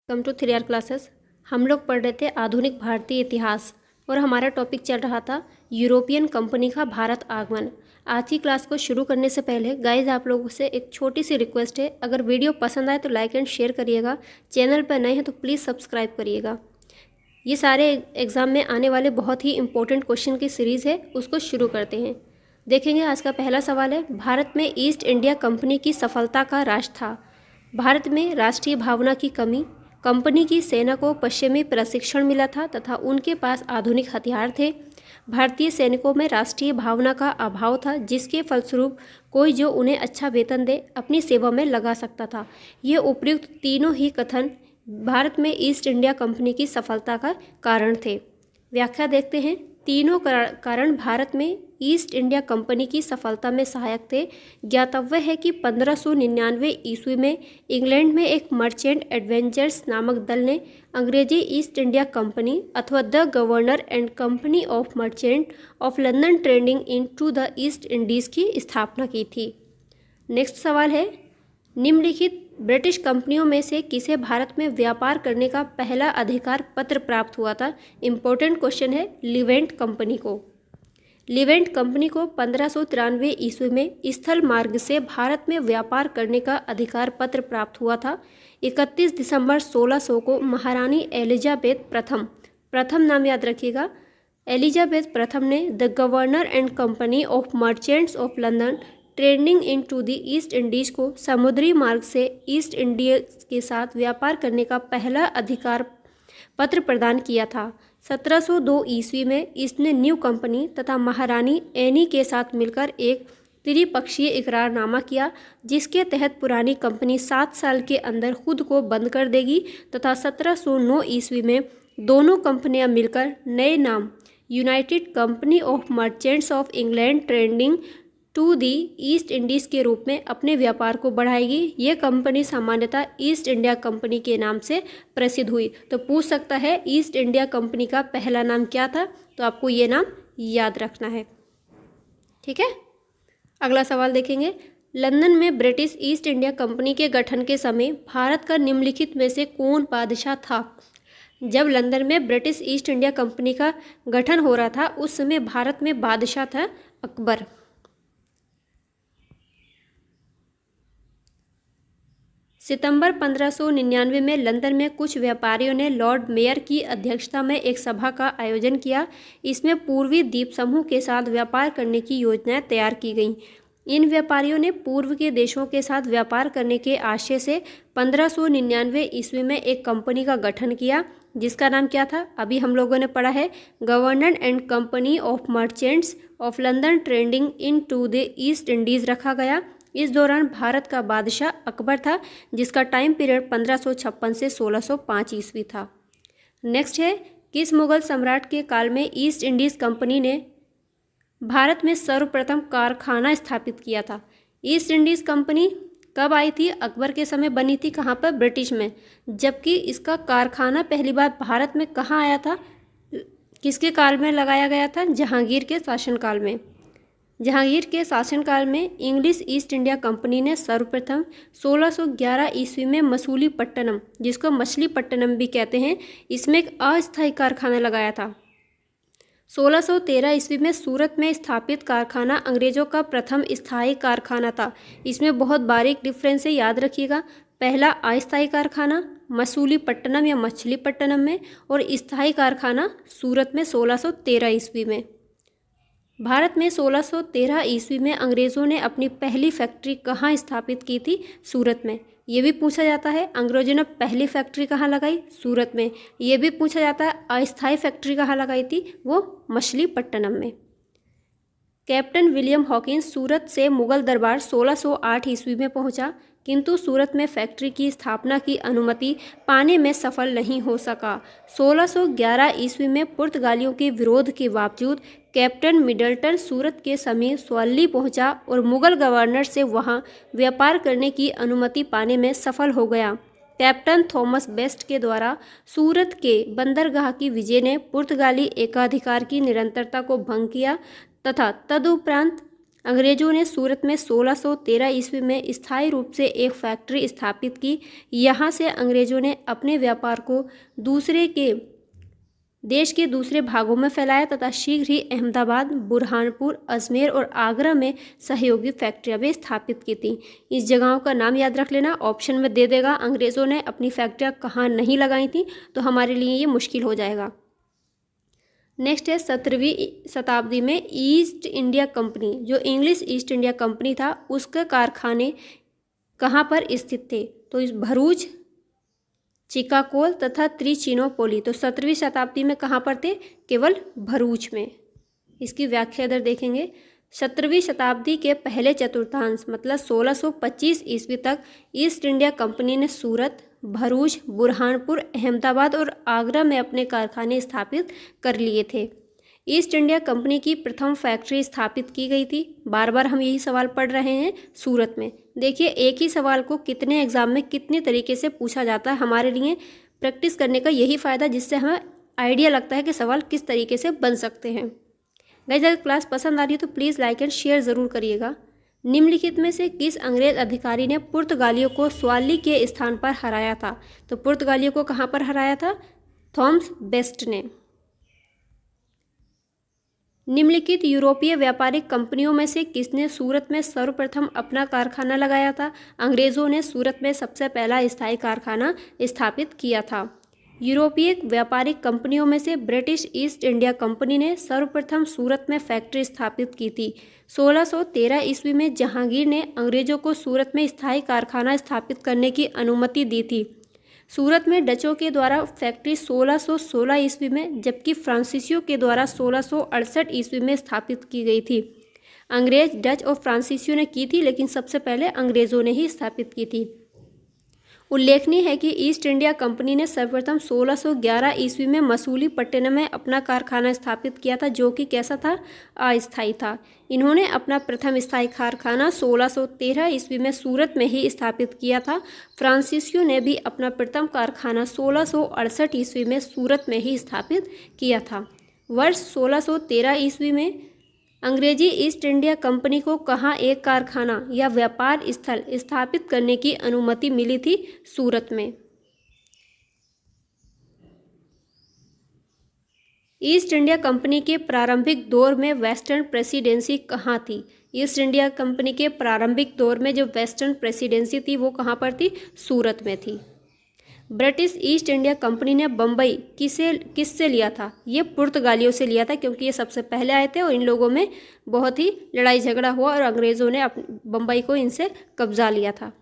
Welcome to 3R classes. हम लोग पढ़ रहे थे आधुनिक भारतीय इतिहास और हमारा टॉपिक चल रहा था यूरोपियन कंपनी का भारत आगमन। आज की क्लास को शुरू करने से पहले गाइज आप लोगों से एक छोटी सी रिक्वेस्ट है, अगर वीडियो पसंद आए तो लाइक एंड शेयर करिएगा। चैनल पर नए हैं तो प्लीज़ सब्सक्राइब करिएगा। ये सारे एग्ज़ाम में आने वाले बहुत ही इंपॉर्टेंट क्वेश्चन की सीरीज़ है, उसको शुरू करते हैं। देखेंगे आज का पहला सवाल है, भारत में ईस्ट इंडिया कंपनी की सफलता का राज था। भारत में राष्ट्रीय भावना की कमी, कंपनी की सेना को पश्चिमी प्रशिक्षण मिला था तथा उनके पास आधुनिक हथियार थे। भारतीय सैनिकों में राष्ट्रीय भावना का अभाव था, जिसके फलस्वरूप कोई जो उन्हें अच्छा वेतन दे अपनी सेवा में लगा सकता था। ये उपयुक्त तीनों ही कथन भारत में ईस्ट इंडिया कंपनी की सफलता का कारण थे। व्याख्या देखते हैं। तीनों कारण भारत में ईस्ट इंडिया कंपनी की सफलता में सहायक थे। ज्ञातव्य है कि 1599 ईस्वी में इंग्लैंड में एक मर्चेंट एडवेंचर्स नामक दल ने अंग्रेजी ईस्ट इंडिया कंपनी अथवा the governor and company of merchant of London trading into the East Indies की स्थापना की थी। नेक्स्ट सवाल है, निम्नलिखित ब्रिटिश कंपनियों में से किसे भारत में व्यापार करने का पहला अधिकार पत्र प्राप्त हुआ था। इंपॉर्टेंट क्वेश्चन है। लिवेंट कंपनी को 1593 ईस्वी में स्थल मार्ग से भारत में व्यापार करने का अधिकार पत्र प्राप्त हुआ था। 31 दिसंबर 1600 को महारानी एलिजाबेथ प्रथम नाम याद रखिएगा, एलिजाबेथ प्रथम ने the governor and company of merchants of London trading into the East Indies को समुद्री मार्ग से ईस्ट इंडिया के साथ व्यापार करने का पहला अधिकार पत्र प्रदान किया था। 1702 ईस्वी में इसने न्यू कंपनी तथा महारानी एनी के साथ मिलकर एक त्रिपक्षीय इकरारनामा किया, जिसके तहत पुरानी कंपनी 7 साल के अंदर खुद को बंद कर देगी तथा 1709 ईस्वी में दोनों कंपनियां मिलकर नए नाम United Company of merchants of England trading to the East Indies के रूप में अपने व्यापार को बढ़ाएगी। ये कंपनी सामान्यतः ईस्ट इंडिया कंपनी के नाम से प्रसिद्ध हुई। तो पूछ सकता है ईस्ट इंडिया कंपनी का पहला नाम क्या था, तो आपको ये नाम याद रखना है। ठीक है, अगला सवाल देखेंगे। लंदन में ब्रिटिश ईस्ट इंडिया कंपनी के गठन के समय भारत का निम्नलिखित में से कौन बादशाह था। जब लंदन में ब्रिटिश ईस्ट इंडिया कंपनी का गठन हो रहा था, उस समय भारत में बादशाह था अकबर। सितंबर 1599 में लंदन में कुछ व्यापारियों ने लॉर्ड मेयर की अध्यक्षता में एक सभा का आयोजन किया। इसमें पूर्वी द्वीप समूह के साथ व्यापार करने की योजनाएं तैयार की गईं। इन व्यापारियों ने पूर्व के देशों के साथ व्यापार करने के आशय से 1599 ईस्वी में एक कंपनी का गठन किया, जिसका नाम क्या था, अभी हम लोगों ने पढ़ा है, governor and company of merchants of London trading into the East Indies रखा गया। इस दौरान भारत का बादशाह अकबर था, जिसका टाइम पीरियड 1556 से 1605 ईस्वी था। नेक्स्ट है, किस मुगल सम्राट के काल में ईस्ट इंडीज़ कंपनी ने भारत में सर्वप्रथम कारखाना स्थापित किया था। ईस्ट इंडीज़ कंपनी कब आई थी, अकबर के समय बनी थी, कहाँ पर, ब्रिटिश में। जबकि इसका कारखाना पहली बार भारत में कहाँ आया था, किसके काल में लगाया गया था, जहांगीर के शासनकाल में। जहांगीर के शासनकाल में इंग्लिश ईस्ट इंडिया कंपनी ने सर्वप्रथम 1611 ईस्वी में मसूलीपट्टनम, जिसको मछलीपट्टनम भी कहते हैं, इसमें एक अस्थायी कारखाना लगाया था। 1613 ईस्वी में सूरत में स्थापित कारखाना अंग्रेजों का प्रथम स्थायी कारखाना था। इसमें बहुत बारीक डिफरेंस है, याद रखिएगा। पहला अस्थायी कारखाना मसूलीपट्टनम या मछलीपट्टनम में, और स्थायी कारखाना सूरत में 1613 ईस्वी में। भारत में 1613 ईस्वी में अंग्रेज़ों ने अपनी पहली फैक्ट्री कहाँ स्थापित की थी, सूरत में। ये भी पूछा जाता है, अंग्रेज़ों ने पहली फैक्ट्री कहाँ लगाई, सूरत में। ये भी पूछा जाता है, अस्थायी फैक्ट्री कहाँ लगाई थी, वो मछलीपट्टनम में। कैप्टन विलियम हॉकिंस सूरत से मुगल दरबार 1608 ईस्वी में पहुंचा, किंतु सूरत में फैक्ट्री की स्थापना की अनुमति पाने में सफल नहीं हो सका। 1611 ईस्वी में पुर्तगालियों के विरोध के बावजूद कैप्टन मिडल्टन सूरत के समीप स्वल्ली पहुंचा और मुगल गवर्नर से वहां व्यापार करने की अनुमति पाने में सफल हो गया। कैप्टन थॉमस बेस्ट के द्वारा सूरत के बंदरगाह की विजय ने पुर्तगाली एकाधिकार की निरंतरता को भंग किया तथा तदुपरांत अंग्रेजों ने सूरत में 1613 ईस्वी में स्थायी रूप से एक फैक्ट्री स्थापित की। यहाँ से अंग्रेजों ने अपने व्यापार को देश के दूसरे भागों में फैलाया तथा शीघ्र ही अहमदाबाद, बुरहानपुर, अजमेर और आगरा में सहयोगी फैक्ट्रियां भी स्थापित की थीं। इस जगहों का नाम याद रख लेना, ऑप्शन में दे देगा अंग्रेज़ों ने अपनी फैक्ट्रियां कहाँ नहीं लगाई थी, तो हमारे लिए ये मुश्किल हो जाएगा। नेक्स्ट है 17वीं शताब्दी में ईस्ट इंडिया कंपनी, जो इंग्लिश ईस्ट इंडिया कंपनी था, उसके कारखाने कहाँ पर स्थित थे, तो इस भरूच, चिकाकोल तथा त्रिचिनोपोली। तो 17वीं शताब्दी में कहाँ पर थे, केवल भरूच में। इसकी व्याख्या इधर देखेंगे। 17वीं शताब्दी के पहले चतुर्थांश मतलब 1625 ईस्वी तक ईस्ट इंडिया कंपनी ने सूरत, भरूच, बुरहानपुर, अहमदाबाद और आगरा में अपने कारखाने स्थापित कर लिए थे। ईस्ट इंडिया कंपनी की प्रथम फैक्ट्री स्थापित की गई थी। बार बार हम यही सवाल पढ़ रहे हैं सूरत में। देखिए एक ही सवाल को कितने एग्जाम में कितने तरीके से पूछा जाता है, हमारे लिए प्रैक्टिस करने का यही फ़ायदा, जिससे हमें आइडिया लगता है कि सवाल किस तरीके से बन सकते हैं। गाइस अगर क्लास पसंद आ रही है तो प्लीज़ लाइक एंड शेयर ज़रूर करिएगा। निम्नलिखित में से किस अंग्रेज अधिकारी ने पुर्तगालियों को स्वाली के स्थान पर हराया था, तो पुर्तगालियों को कहाँ पर हराया था, थॉमस बेस्ट ने। निम्नलिखित यूरोपीय व्यापारिक कंपनियों में से किसने सूरत में सर्वप्रथम अपना कारखाना लगाया था, अंग्रेज़ों ने सूरत में सबसे पहला स्थायी कारखाना स्थापित किया था। यूरोपीय व्यापारिक कंपनियों में से ब्रिटिश ईस्ट इंडिया कंपनी ने सर्वप्रथम सूरत में फैक्ट्री स्थापित की थी। 1613 ईस्वी में जहांगीर ने अंग्रेज़ों को सूरत में स्थायी कारखाना स्थापित करने की अनुमति दी थी। सूरत में डचों के द्वारा फैक्ट्री 1616 ईस्वी में, जबकि फ्रांसीसियों के द्वारा 1668 ईस्वी में स्थापित की गई थी। अंग्रेज, डच और फ्रांसीसियों ने की थी, लेकिन सबसे पहले अंग्रेज़ों ने ही स्थापित की थी। उल्लेखनीय है कि ईस्ट इंडिया कंपनी ने सर्वप्रथम 1611 ईस्वी में मसूलीपट्टनम में अपना कारखाना स्थापित किया था, जो कि कैसा था, अस्थायी था। इन्होंने अपना प्रथम स्थायी कारखाना 1613 ईस्वी में सूरत में ही स्थापित किया था। फ्रांसीसियों ने भी अपना प्रथम कारखाना 1668 ईस्वी में सूरत में ही स्थापित किया था। वर्ष 1613 ईस्वी में अंग्रेजी ईस्ट इंडिया कंपनी को कहाँ एक कारखाना या व्यापार स्थल स्थापित करने की अनुमति मिली थी, सूरत में। ईस्ट इंडिया कंपनी के प्रारंभिक दौर में वेस्टर्न प्रेसिडेंसी कहाँ थी, ईस्ट इंडिया कंपनी के प्रारंभिक दौर में जो वेस्टर्न प्रेसिडेंसी थी वो कहाँ पर थी, सूरत में थी। ब्रिटिश ईस्ट इंडिया कंपनी ने बम्बई किससे लिया था, ये पुर्तगालियों से लिया था, क्योंकि ये सबसे पहले आए थे और इन लोगों में बहुत ही लड़ाई झगड़ा हुआ और अंग्रेज़ों ने बम्बई को इनसे कब्जा लिया था।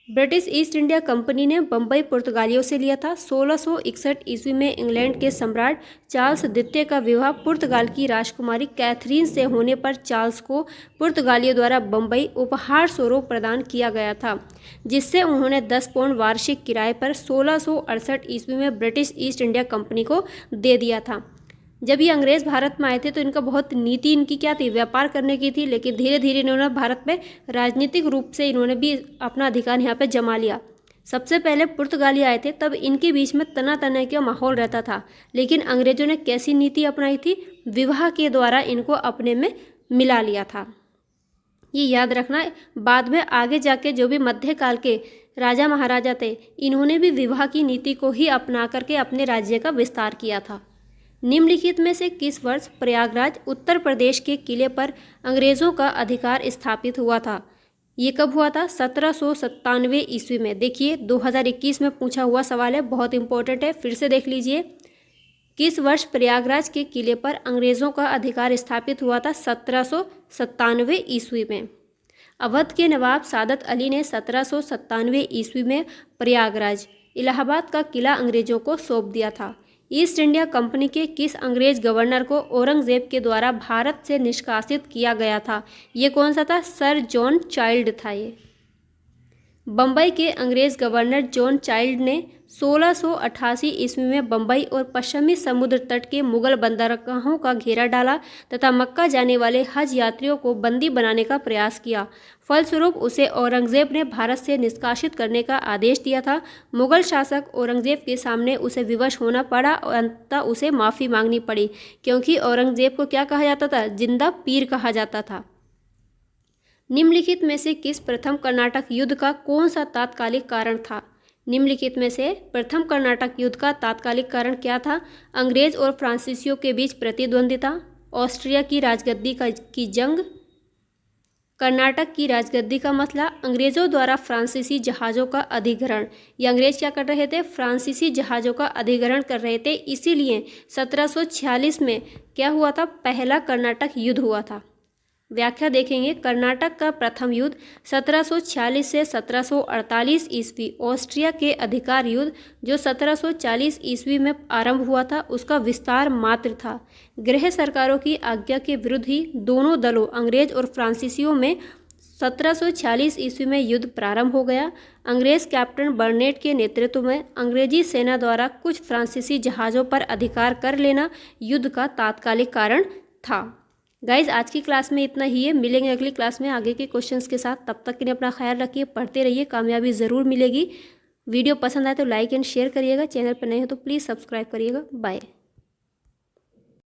ब्रिटिश ईस्ट इंडिया कंपनी ने बम्बई पुर्तगालियों से लिया था। 1661 ईस्वी में इंग्लैंड के सम्राट चार्ल्स द्वितीय का विवाह पुर्तगाल की राजकुमारी कैथरीन से होने पर चार्ल्स को पुर्तगालियों द्वारा बम्बई उपहार स्वरूप प्रदान किया गया था, जिससे उन्होंने 10 पाउंड वार्षिक किराए पर 1668 ईस्वी में ब्रिटिश ईस्ट इंडिया कंपनी को दे दिया था। जब ये अंग्रेज़ भारत में आए थे तो इनका बहुत नीति इनकी क्या थी, व्यापार करने की थी, लेकिन धीरे धीरे इन्होंने भारत में राजनीतिक रूप से इन्होंने भी अपना अधिकार यहाँ पे जमा लिया। सबसे पहले पुर्तगाली आए थे, तब इनके बीच में तना तना का माहौल रहता था, लेकिन अंग्रेज़ों ने कैसी नीति अपनाई थी, विवाह के द्वारा इनको अपने में मिला लिया था। ये याद रखना। बाद में आगे जाके जो भी मध्यकाल के राजा महाराजा थे, इन्होंने भी विवाह की नीति को ही अपना करके अपने राज्य का विस्तार किया था। निम्नलिखित में से किस वर्ष प्रयागराज उत्तर प्रदेश के किले पर अंग्रेज़ों का अधिकार स्थापित हुआ था, ये कब हुआ था, 1797 ईस्वी में। देखिए 2021 में पूछा हुआ सवाल है, बहुत इंपॉर्टेंट है, फिर से देख लीजिए। किस वर्ष प्रयागराज के किले पर अंग्रेज़ों का अधिकार स्थापित हुआ था, 1797 ईस्वी में। अवध के नवाब सादत अली ने 1797 ईस्वी में प्रयागराज, इलाहाबाद का किला अंग्रेज़ों को सौंप दिया था। ईस्ट इंडिया कंपनी के किस अंग्रेज गवर्नर को औरंगजेब के द्वारा भारत से निष्कासित किया गया था, ये कौन सा था, सर जॉन चाइल्ड था ये। बम्बई के अंग्रेज गवर्नर जॉन चाइल्ड ने 1688 ईस्वी में बम्बई और पश्चिमी समुद्र तट के मुगल बंदरगाहों का घेरा डाला तथा मक्का जाने वाले हज यात्रियों को बंदी बनाने का प्रयास किया। फलस्वरूप उसे औरंगजेब ने भारत से निष्कासित करने का आदेश दिया था। मुगल शासक औरंगजेब के सामने उसे विवश होना पड़ा और अंततः उसे माफ़ी मांगनी पड़ी, क्योंकि औरंगजेब को क्या कहा जाता था, जिंदा पीर कहा जाता था। निम्नलिखित में से किस प्रथम कर्नाटक युद्ध का कौन सा तात्कालिक कारण था? निम्नलिखित में से प्रथम कर्नाटक युद्ध का तात्कालिक कारण क्या था? अंग्रेज और फ्रांसीसियों के बीच प्रतिद्वंदिता, ऑस्ट्रिया की राजगद्दी की जंग, कर्नाटक की राजगद्दी का मसला, अंग्रेजों द्वारा फ्रांसीसी जहाज़ों का अधिग्रहण। ये अंग्रेज क्या कर रहे थे? फ्रांसीसी जहाज़ों का अधिग्रहण कर रहे थे, इसीलिए 1746 में क्या हुआ था? पहला कर्नाटक युद्ध हुआ था। व्याख्या देखेंगे। कर्नाटक का प्रथम युद्ध 1746 से 1748 ईस्वी ऑस्ट्रिया के अधिकार युद्ध जो 1740 ईस्वी में आरंभ हुआ था, उसका विस्तार मात्र था। गृह सरकारों की आज्ञा के विरुद्ध ही दोनों दलों अंग्रेज और फ्रांसीसियों में 1746 ईस्वी में युद्ध प्रारंभ हो गया। अंग्रेज कैप्टन बर्नेट के नेतृत्व में अंग्रेजी सेना द्वारा कुछ फ्रांसीसी जहाज़ों पर अधिकार कर लेना युद्ध का तात्कालिक कारण था। गाइज, आज की क्लास में इतना ही है। मिलेंगे अगली क्लास में आगे के क्वेश्चंस के साथ। तब तक के लिए अपना ख्याल रखिए, पढ़ते रहिए, कामयाबी ज़रूर मिलेगी। वीडियो पसंद आए तो लाइक एंड शेयर करिएगा। चैनल पर नए हो तो प्लीज़ सब्सक्राइब करिएगा। बाय।